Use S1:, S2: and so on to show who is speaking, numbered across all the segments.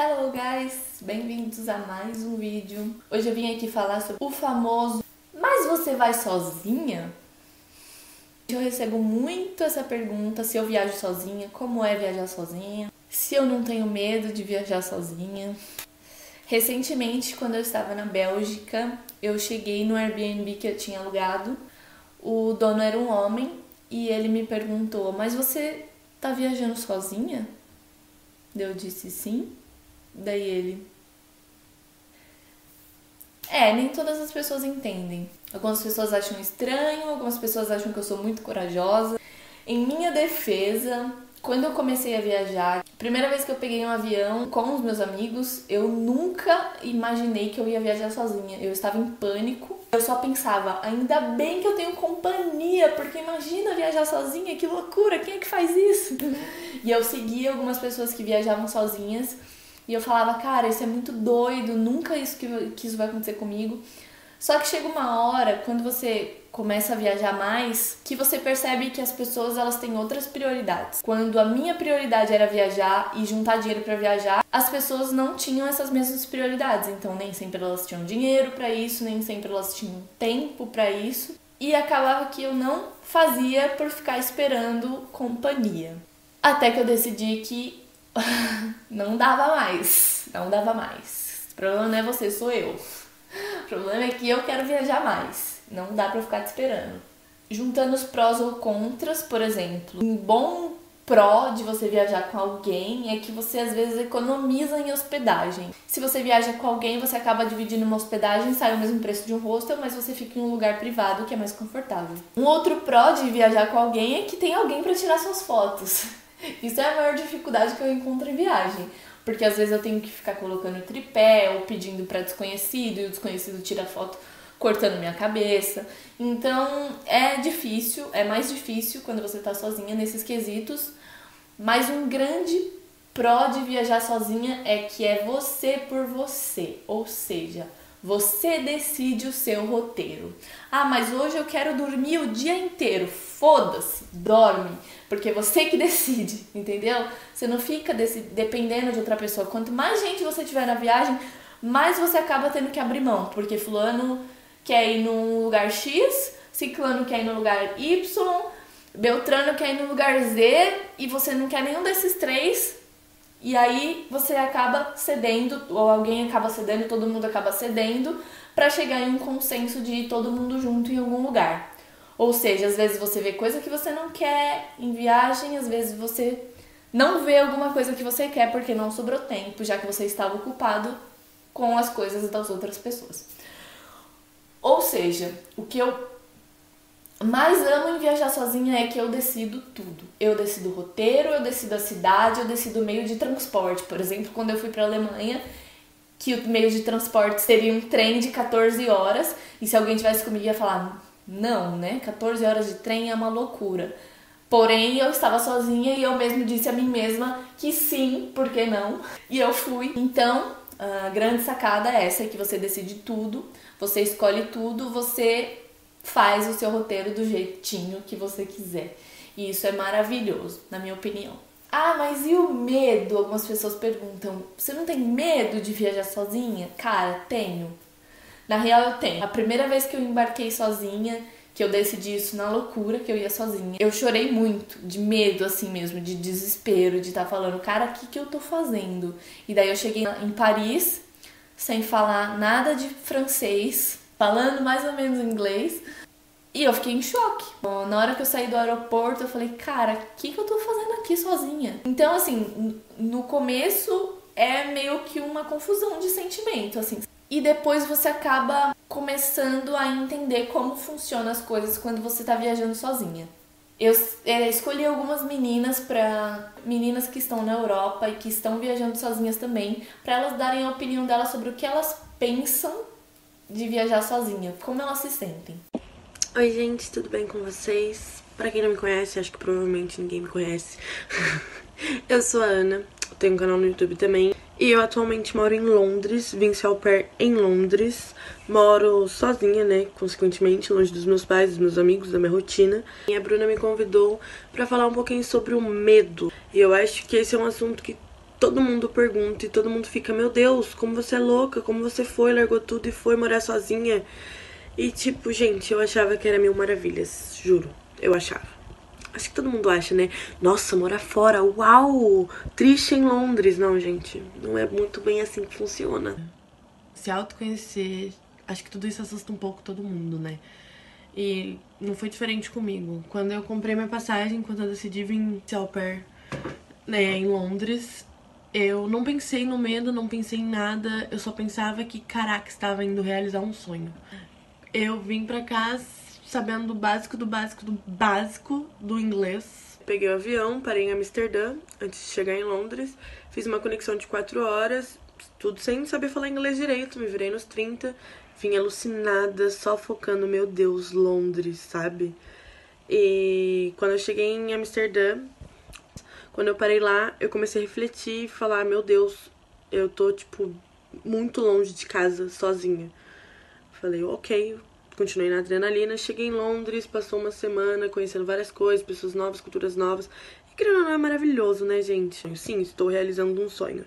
S1: Hello guys, bem-vindos a mais um vídeo. Hoje eu vim aqui falar sobre o famoso "Mas você vai sozinha?". Eu recebo muito essa pergunta, se eu viajo sozinha, como é viajar sozinha, se eu não tenho medo de viajar sozinha. Recentemente, quando eu estava na Bélgica, eu cheguei no Airbnb que eu tinha alugado. O dono era um homem e ele me perguntou: "Mas você tá viajando sozinha?". Eu disse sim. Daí ele: nem todas as pessoas entendem. Algumas pessoas acham estranho, algumas pessoas acham que eu sou muito corajosa. Em minha defesa, quando eu comecei a viajar, primeira vez que eu peguei um avião com os meus amigos, eu nunca imaginei que eu ia viajar sozinha. Eu estava em pânico. Eu só pensava, ainda bem que eu tenho companhia, porque imagina viajar sozinha, que loucura, quem é que faz isso? E eu seguia algumas pessoas que viajavam sozinhas e eu falava, cara, isso é muito doido, nunca que isso vai acontecer comigo. Só que chega uma hora, quando você começa a viajar mais, que você percebe que as pessoas elas têm outras prioridades. Quando a minha prioridade era viajar e juntar dinheiro para viajar, as pessoas não tinham essas mesmas prioridades. Então nem sempre elas tinham dinheiro para isso, nem sempre elas tinham tempo para isso. E acabava que eu não fazia por ficar esperando companhia. Até que eu decidi que não dava mais. O problema não é você, sou eu. O problema é que eu quero viajar mais. Não dá pra ficar te esperando. Juntando os prós ou contras, por exemplo, um bom pró de você viajar com alguém é que você às vezes economiza em hospedagem. Se você viaja com alguém, você acaba dividindo uma hospedagem, sai o mesmo preço de um hostel, mas você fica em um lugar privado que é mais confortável. Um outro pró de viajar com alguém é que tem alguém pra tirar suas fotos. Isso é a maior dificuldade que eu encontro em viagem. Porque às vezes eu tenho que ficar colocando tripé ou pedindo para desconhecido e o desconhecido tira foto cortando minha cabeça. Então é difícil, é mais difícil quando você tá sozinha nesses quesitos. Mas um grande pró de viajar sozinha é que é você por você. Ou seja, você decide o seu roteiro. Ah, mas hoje eu quero dormir o dia inteiro. Foda-se, dorme. Porque você que decide, entendeu? Você não fica dependendo de outra pessoa. Quanto mais gente você tiver na viagem, mais você acaba tendo que abrir mão. Porque fulano quer ir num lugar X, ciclano quer ir no lugar Y, beltrano quer ir no lugar Z, e você não quer nenhum desses três. E aí você acaba cedendo, ou alguém acaba cedendo, todo mundo acaba cedendo, pra chegar em um consenso de ir todo mundo junto em algum lugar. Ou seja, às vezes você vê coisa que você não quer em viagem, às vezes você não vê alguma coisa que você quer porque não sobrou tempo, já que você estava ocupado com as coisas das outras pessoas. Ou seja, o que eu mais amo em viajar sozinha é que eu decido tudo. Eu decido o roteiro, eu decido a cidade, eu decido o meio de transporte. Por exemplo, quando eu fui para a Alemanha, que o meio de transporte seria um trem de 14 horas, e se alguém tivesse comigo ia falar, não, né? 14 horas de trem é uma loucura. Porém, eu estava sozinha e eu mesmo disse a mim mesma que sim, por que não? E eu fui. Então, a grande sacada é essa, que você decide tudo, você escolhe tudo, você faz o seu roteiro do jeitinho que você quiser. E isso é maravilhoso, na minha opinião. Ah, mas e o medo? Algumas pessoas perguntam, você não tem medo de viajar sozinha? Cara, tenho. Na real, eu tenho. A primeira vez que eu embarquei sozinha, que eu decidi isso na loucura, que eu ia sozinha, eu chorei muito, de medo assim mesmo, de desespero, de estar falando, cara, o que eu tô fazendo? E daí eu cheguei em Paris, sem falar nada de francês, falando mais ou menos inglês, e eu fiquei em choque. Na hora que eu saí do aeroporto, eu falei, cara, o que eu tô fazendo aqui sozinha? Então, assim, no começo é meio que uma confusão de sentimento, assim. E depois você acaba começando a entender como funcionam as coisas quando você tá viajando sozinha. Eu escolhi algumas meninas que estão na Europa e que estão viajando sozinhas também, para elas darem a opinião delas sobre o que elas pensam de viajar sozinha, como elas se sentem.
S2: Oi gente, tudo bem com vocês? Pra quem não me conhece, acho que provavelmente ninguém me conhece. Eu sou a Ana, tenho um canal no YouTube também. E eu atualmente moro em Londres, vim ser au pair em Londres. Moro sozinha, né, consequentemente, longe dos meus pais, dos meus amigos, da minha rotina. E a Bruna me convidou pra falar um pouquinho sobre o medo. E eu acho que esse é um assunto que todo mundo pergunta e todo mundo fica, meu Deus, como você é louca, como você foi, largou tudo e foi morar sozinha. E tipo, gente, eu achava que era mil maravilhas, juro, eu achava. Acho que todo mundo acha, né? Nossa, morar fora, uau, triste em Londres. Não, gente, não é muito bem assim que funciona. Se autoconhecer, acho que tudo isso assusta um pouco todo mundo, né? E não foi diferente comigo. Quando eu comprei minha passagem, quando eu decidi vir ser au pair, né, em Londres, eu não pensei no medo, não pensei em nada. Eu só pensava que, caraca, estava indo realizar um sonho. Eu vim pra cá sabendo do básico, do básico, do básico do inglês. Peguei o avião, parei em Amsterdã, antes de chegar em Londres. Fiz uma conexão de 4 horas, tudo sem saber falar inglês direito. Me virei nos 30, vim alucinada, só focando, meu Deus, Londres, sabe? E quando eu cheguei em Amsterdã, quando eu parei lá, eu comecei a refletir e falar, meu Deus, eu tô, tipo, muito longe de casa, sozinha. Falei, ok, continuei na adrenalina, cheguei em Londres, passou uma semana conhecendo várias coisas, pessoas novas, culturas novas. E querendo ou não, é maravilhoso, né, gente? Sim, estou realizando um sonho.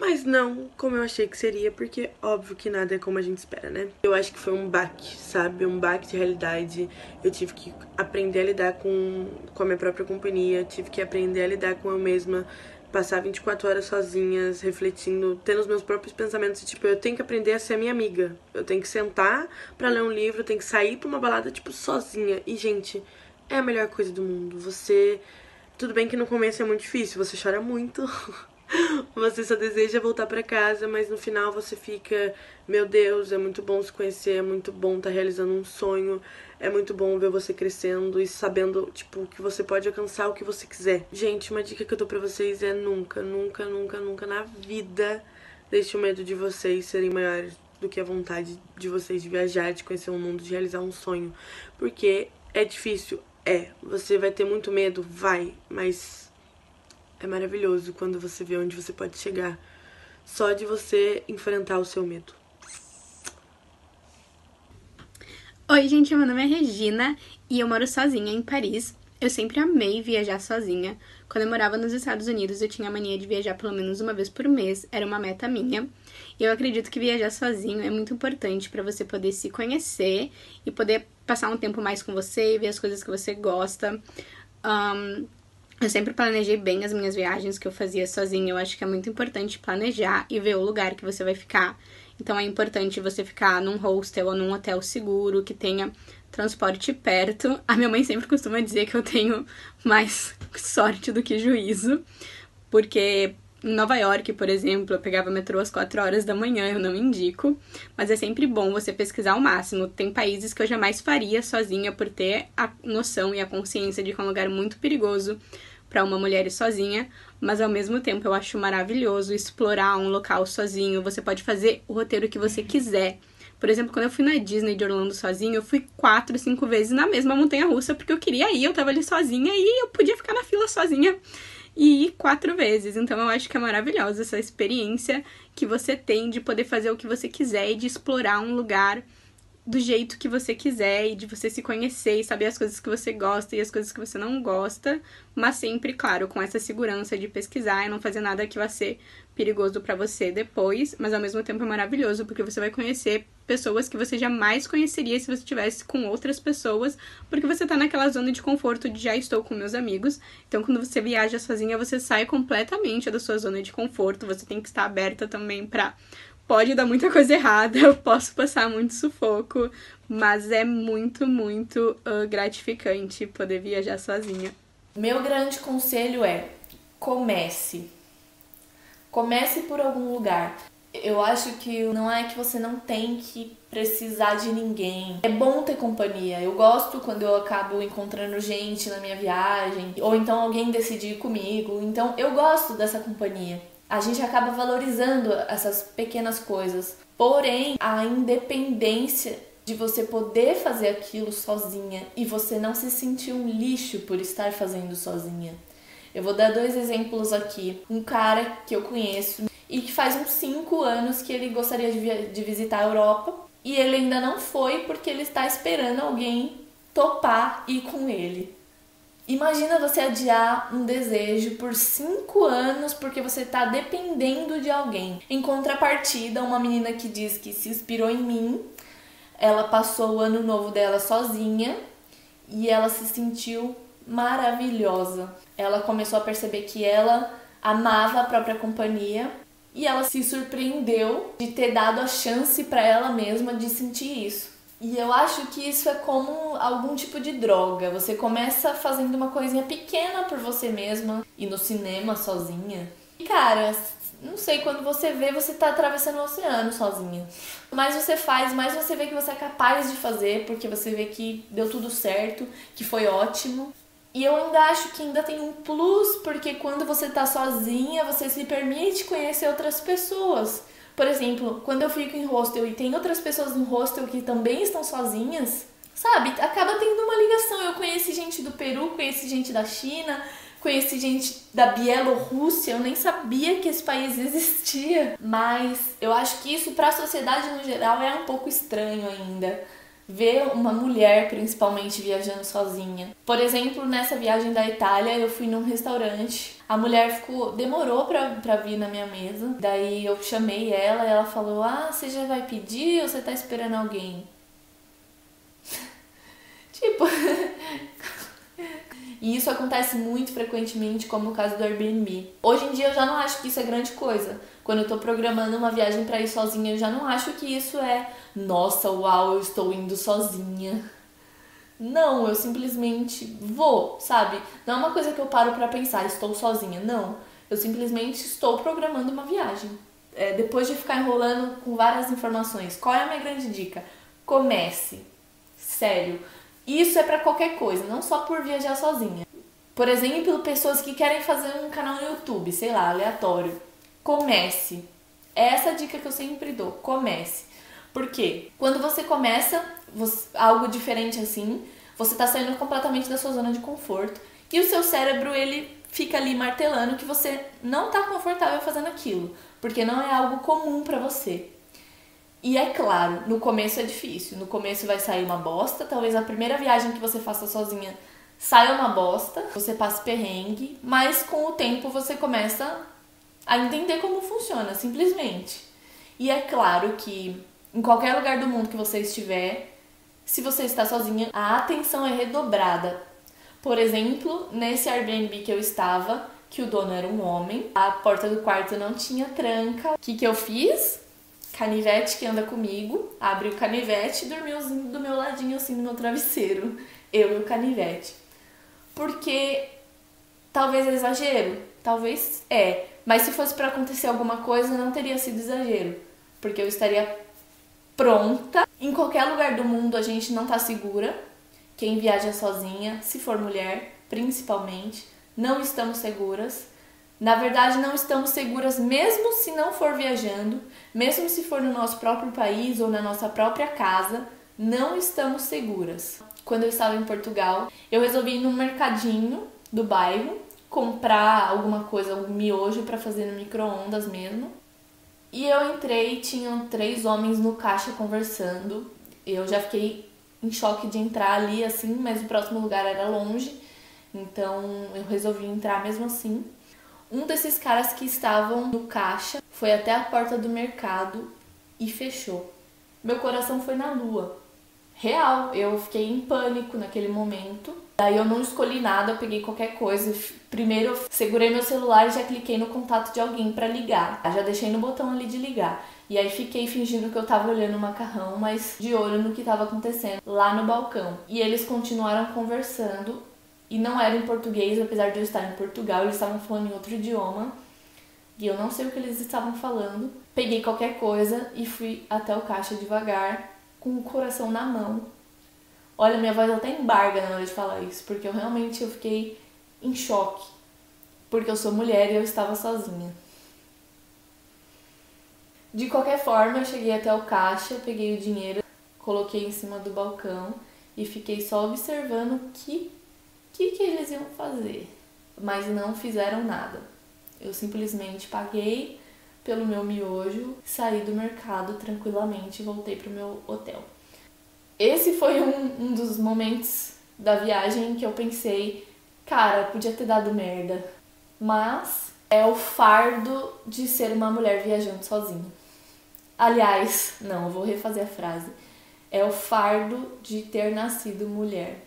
S2: Mas não como eu achei que seria, porque óbvio que nada é como a gente espera, né? Eu acho que foi um baque, sabe? Um baque de realidade. Eu tive que aprender a lidar com a minha própria companhia, tive que aprender a lidar com eu mesma, passar 24 horas sozinhas, refletindo, tendo os meus próprios pensamentos. E, tipo, eu tenho que aprender a ser a minha amiga. Eu tenho que sentar pra ler um livro, eu tenho que sair pra uma balada, tipo, sozinha. E, gente, é a melhor coisa do mundo. Você... Tudo bem que no começo é muito difícil, você chora muito. Você só deseja voltar pra casa, mas no final você fica, meu Deus, é muito bom se conhecer, é muito bom estar realizando um sonho, é muito bom ver você crescendo e sabendo, tipo, que você pode alcançar o que você quiser. Gente, uma dica que eu dou pra vocês é nunca, nunca, nunca, nunca na vida deixe o medo de vocês serem maiores do que a vontade de vocês de viajar, de conhecer o mundo, de realizar um sonho. Porque é difícil, você vai ter muito medo, vai, mas... é maravilhoso quando você vê onde você pode chegar, só de você enfrentar o seu medo.
S3: Oi, gente, meu nome é Regina e eu moro sozinha em Paris. Eu sempre amei viajar sozinha. Quando eu morava nos Estados Unidos, eu tinha a mania de viajar pelo menos uma vez por mês, era uma meta minha. E eu acredito que viajar sozinho é muito importante para você poder se conhecer e poder passar um tempo mais com você e ver as coisas que você gosta. Eu sempre planejei bem as minhas viagens que eu fazia sozinha. Eu acho que é muito importante planejar e ver o lugar que você vai ficar. Então é importante você ficar num hostel ou num hotel seguro, que tenha transporte perto. A minha mãe sempre costuma dizer que eu tenho mais sorte do que juízo. Porque em Nova York, por exemplo, eu pegava metrô às 4 horas da manhã, eu não indico. Mas é sempre bom você pesquisar ao máximo. Tem países que eu jamais faria sozinha por ter a noção e a consciência de que é um lugar muito perigoso para uma mulher ir sozinha, mas ao mesmo tempo eu acho maravilhoso explorar um local sozinho. Você pode fazer o roteiro que você quiser. Por exemplo, quando eu fui na Disney de Orlando sozinha, eu fui 4, 5 vezes na mesma montanha-russa, porque eu queria ir, eu tava ali sozinha e eu podia ficar na fila sozinha e ir 4 vezes. Então eu acho que é maravilhosa essa experiência que você tem de poder fazer o que você quiser e de explorar um lugar do jeito que você quiser e de você se conhecer e saber as coisas que você gosta e as coisas que você não gosta, mas sempre, claro, com essa segurança de pesquisar e não fazer nada que vai ser perigoso pra você depois, mas ao mesmo tempo é maravilhoso porque você vai conhecer pessoas que você jamais conheceria se você estivesse com outras pessoas, porque você tá naquela zona de conforto de já estou com meus amigos. Então quando você viaja sozinha, você sai completamente da sua zona de conforto, você tem que estar aberta também pra... pode dar muita coisa errada, eu posso passar muito sufoco, mas é muito, muito gratificante poder viajar sozinha.
S1: Meu grande conselho é: comece. Comece por algum lugar. Eu acho que não é que você não tem que precisar de ninguém. É bom ter companhia. Eu gosto quando eu acabo encontrando gente na minha viagem, ou então alguém decide ir comigo. Então eu gosto dessa companhia. A gente acaba valorizando essas pequenas coisas. Porém, a independência de você poder fazer aquilo sozinha e você não se sentir um lixo por estar fazendo sozinha. Eu vou dar 2 exemplos aqui. Um cara que eu conheço e que faz uns 5 anos que ele gostaria de visitar a Europa e ele ainda não foi porque ele está esperando alguém topar ir com ele. Imagina você adiar um desejo por 5 anos porque você tá dependendo de alguém. Em contrapartida, uma menina que diz que se inspirou em mim, ela passou o ano novo dela sozinha e ela se sentiu maravilhosa. Ela começou a perceber que ela amava a própria companhia e ela se surpreendeu de ter dado a chance para ela mesma de sentir isso. E eu acho que isso é como algum tipo de droga. Você começa fazendo uma coisinha pequena por você mesma, ir no cinema sozinha. E cara, não sei, quando você vê, você tá atravessando o oceano sozinha. Mais você faz, mais você vê que você é capaz de fazer, porque você vê que deu tudo certo, que foi ótimo. E eu ainda acho que ainda tem um plus, porque quando você tá sozinha, você se permite conhecer outras pessoas. Por exemplo, quando eu fico em hostel e tem outras pessoas no hostel que também estão sozinhas, sabe? Acaba tendo uma ligação. Eu conheci gente do Peru, conheci gente da China, conheci gente da Bielorrússia. Eu nem sabia que esse país existia. Mas eu acho que isso para a sociedade no geral é um pouco estranho ainda. Ver uma mulher, principalmente, viajando sozinha. Por exemplo, nessa viagem da Itália, eu fui num restaurante. A mulher demorou pra vir na minha mesa. Daí eu chamei ela e ela falou: ah, você já vai pedir ou você tá esperando alguém? Tipo... E isso acontece muito frequentemente, como no caso do Airbnb. Hoje em dia eu já não acho que isso é grande coisa. Quando eu tô programando uma viagem pra ir sozinha, eu já não acho que isso é nossa, uau, eu estou indo sozinha. Não, eu simplesmente vou, sabe? Não é uma coisa que eu paro pra pensar, estou sozinha. Não, eu simplesmente estou programando uma viagem. Depois de ficar enrolando com várias informações, qual é a minha grande dica? Comece. Sério. Isso é pra qualquer coisa, não só por viajar sozinha. Por exemplo, pessoas que querem fazer um canal no YouTube, sei lá, aleatório. Comece. É essa a dica que eu sempre dou. Comece. Por quê? Quando você começa algo diferente assim, você tá saindo completamente da sua zona de conforto e o seu cérebro, ele fica ali martelando que você não tá confortável fazendo aquilo, porque não é algo comum pra você. E é claro, no começo é difícil. No começo vai sair uma bosta. Talvez a primeira viagem que você faça sozinha saia uma bosta. Você passe perrengue. Mas com o tempo você começa a entender como funciona, simplesmente. E é claro que em qualquer lugar do mundo que você estiver, se você está sozinha, a atenção é redobrada. Por exemplo, nesse Airbnb que eu estava, que o dono era um homem, a porta do quarto não tinha tranca. O que eu fiz? Canivete que anda comigo, abre o canivete e dormiu do meu ladinho assim no meu travesseiro. Eu e o canivete. Porque talvez é exagero, talvez é. Mas se fosse pra acontecer alguma coisa, não teria sido exagero. Porque eu estaria pronta. Em qualquer lugar do mundo a gente não tá segura. Quem viaja sozinha, se for mulher, principalmente, não estamos seguras. Na verdade, não estamos seguras mesmo se não for viajando, mesmo se for no nosso próprio país ou na nossa própria casa, não estamos seguras. Quando eu estava em Portugal, eu resolvi ir num mercadinho do bairro, comprar alguma coisa, algum miojo para fazer no micro-ondas mesmo. E eu entrei, tinham 3 homens no caixa conversando. Eu já fiquei em choque de entrar ali assim, mas o próximo lugar era longe, então eu resolvi entrar mesmo assim. Um desses caras que estavam no caixa foi até a porta do mercado e fechou. Meu coração foi na lua. Real, eu fiquei em pânico naquele momento. Daí eu não escolhi nada, eu peguei qualquer coisa. Primeiro eu segurei meu celular e já cliquei no contato de alguém pra ligar. Já deixei no botão ali de ligar. E aí fiquei fingindo que eu tava olhando o macarrão, mas de olho no que tava acontecendo lá no balcão. E eles continuaram conversando. E não era em português, apesar de eu estar em Portugal, eles estavam falando em outro idioma. E eu não sei o que eles estavam falando. Peguei qualquer coisa e fui até o caixa devagar, com o coração na mão. Olha, minha voz até embarga na hora de falar isso, porque eu realmente fiquei em choque. Porque eu sou mulher e eu estava sozinha. De qualquer forma, eu cheguei até o caixa, peguei o dinheiro, coloquei em cima do balcão e fiquei só observando o que eles iam fazer, mas não fizeram nada. Eu simplesmente paguei pelo meu miojo, saí do mercado tranquilamente e voltei pro meu hotel. Esse foi um dos momentos da viagem que eu pensei, Cara, podia ter dado merda. Mas é o fardo de ser uma mulher viajando sozinha. Aliás, não, eu vou refazer a frase. É o fardo de ter nascido mulher.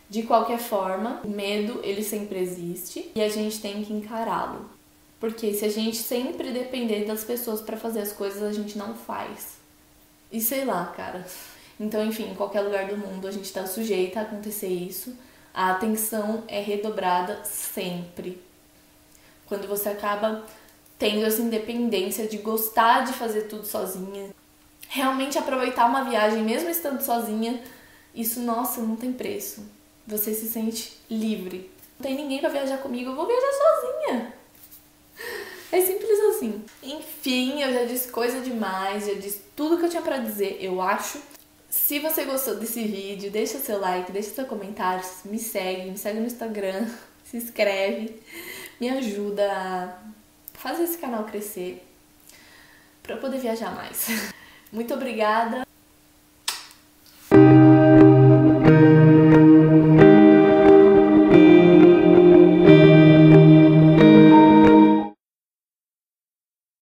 S1: De qualquer forma, o medo, ele sempre existe e a gente tem que encará-lo. Porque se a gente sempre depender das pessoas pra fazer as coisas, a gente não faz. E sei lá, cara. Então, enfim, em qualquer lugar do mundo a gente tá sujeita a acontecer isso. A atenção é redobrada sempre. Quando você acaba tendo essa independência de gostar de fazer tudo sozinha, realmente aproveitar uma viagem mesmo estando sozinha, isso, nossa, não tem preço. Você se sente livre. Não tem ninguém pra viajar comigo, eu vou viajar sozinha. É simples assim. Enfim, eu já disse coisa demais, já disse tudo que eu tinha pra dizer, eu acho. Se você gostou desse vídeo, deixa seu like, deixa seu comentário, me segue no Instagram, se inscreve, me ajuda a fazer esse canal crescer pra eu poder viajar mais. Muito obrigada